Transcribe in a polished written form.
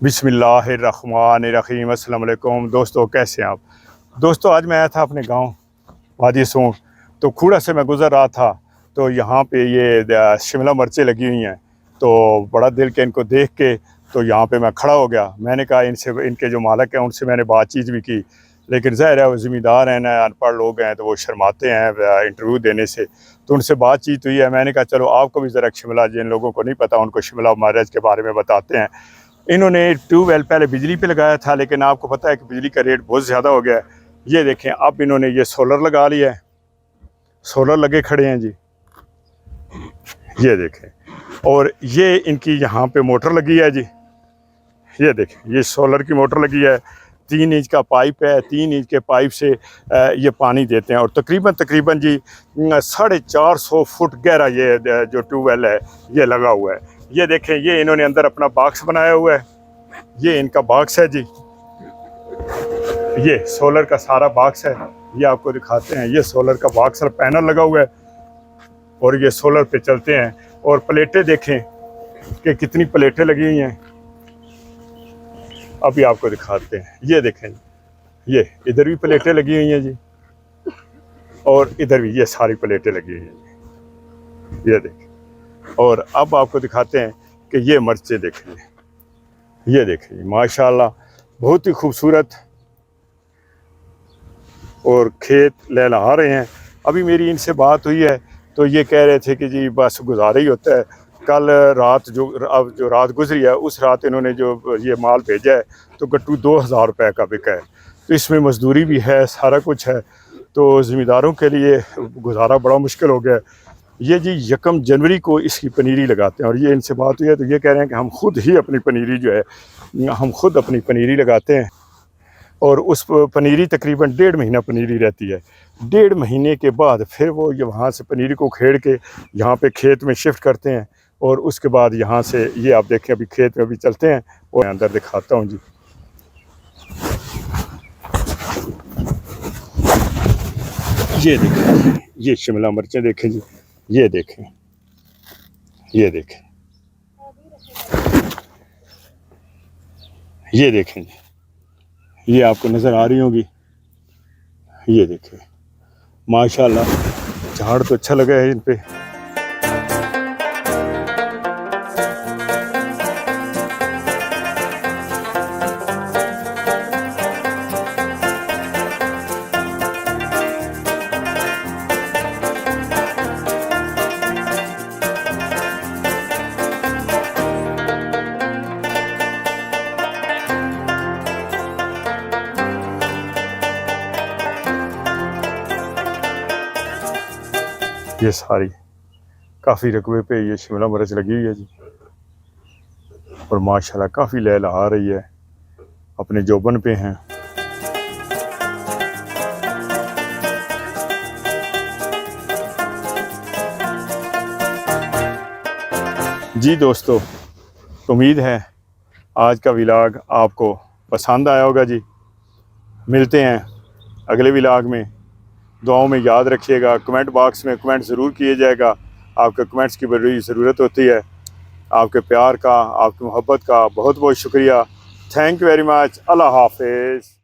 बिस्मिल्लाहिर्रहमानिर्रहीम। अस्सलाम वालेकुम दोस्तों, कैसे हैं आप दोस्तों। आज मैं आया था अपने गांव वादी सूंठ। तो खूड़ा से मैं गुज़र रहा था तो यहाँ पे ये शिमला मिर्चें लगी हुई हैं। तो बड़ा दिल के इनको देख के तो यहाँ पे मैं खड़ा हो गया। मैंने कहा इनसे, इनके जो मालिक हैं उनसे मैंने बातचीत भी की, लेकिन ज़ाहिर है वो ज़िम्मेदार हैं ना, अनपढ़ लोग हैं तो वो शर्माते हैं इंटरव्यू देने से। तो उनसे बातचीत हुई है। मैंने कहा चलो आपको भी ज़रा शिमला, जिन लोगों को नहीं पता उनको शिमला मिर्च के बारे में बताते हैं। इन्होंने ट्यूबवेल पहले बिजली पे लगाया था, लेकिन आपको पता है कि बिजली का रेट बहुत ज़्यादा हो गया है। ये देखें, अब इन्होंने ये सोलर लगा लिया है, सोलर लगे खड़े हैं जी। ये देखें, और ये इनकी यहाँ पे मोटर लगी है जी। ये देखें, ये सोलर की मोटर लगी है। 3 इंच का पाइप है, 3 इंच के पाइप से ये पानी देते हैं। और तकरीबन तकरीबन जी 450 फुट गहरा ये जो ट्यूबवेल है ये लगा हुआ है। ये देखें, ये इन्होंने अंदर अपना बॉक्स बनाया हुआ है। ये इनका बॉक्स है जी। ये सोलर का सारा बॉक्स है, ये आपको दिखाते हैं। ये सोलर का बॉक्स और पैनल लगा हुआ है और ये सोलर पे चलते हैं। और प्लेटें देखें कि कितनी प्लेटें लगी हुई हैं, अभी आपको दिखाते हैं। ये देखें, ये इधर भी प्लेटें लगी हुई हैं जी, और इधर भी ये सारी प्लेटें लगी हुई हैं जी। ये देखें, और अब आपको दिखाते हैं कि ये मिर्चें देखें। ये देखें माशाल्लाह, बहुत ही खूबसूरत, और खेत लहलहा रहे हैं। अभी मेरी इनसे बात हुई है तो ये कह रहे थे कि जी बस गुजारा ही होता है। कल रात अब जो रात गुजरी है, उस रात इन्होंने जो ये माल भेजा है तो गट्टू 2000 रुपये का बिका है। तो इसमें मजदूरी भी है, सारा कुछ है। तो ज़िम्मेदारों के लिए गुजारा बड़ा मुश्किल हो गया है। ये जी 1 जनवरी को इसकी पनीरी लगाते हैं। और ये इनसे बात हुई है तो ये कह रहे हैं कि हम खुद ही अपनी पनीरी जो है, हम खुद अपनी पनीरी लगाते हैं। और उस पनीरी तकरीबन 1.5 महीना पनीरी रहती है। 1.5 महीने के बाद फिर वो ये वहाँ से पनीरी को खेड़ के यहाँ पे खेत में शिफ्ट करते हैं। और उसके बाद यहाँ से ये आप देखें, अभी खेत में भी चलते हैं और अंदर दिखाता हूँ जी। ये देखें, ये शिमला मिर्चें देखें जी। ये देखें, ये देखें, ये देखें जी। ये आपको नज़र आ रही होगी। ये देखें माशाल्लाह, झाड़ तो अच्छा लगा है इन पे। ये सारी काफ़ी रकबे पे ये शिमला मिर्च लगी हुई है जी, और माशाल्लाह काफ़ी लहलहा रही है, अपने जोबन पे हैं। जी दोस्तों, उम्मीद है आज का व्लॉग आपको पसंद आया होगा जी। मिलते हैं अगले व्लॉग में। दुआओं में याद रखिएगा, कमेंट बॉक्स में कमेंट ज़रूर किए जाएगा। आपके कमेंट्स की बड़ी ज़रूरत होती है। आपके प्यार का, आपकी मोहब्बत का बहुत बहुत शुक्रिया। Thank you very much. अल्लाह हाफिज़।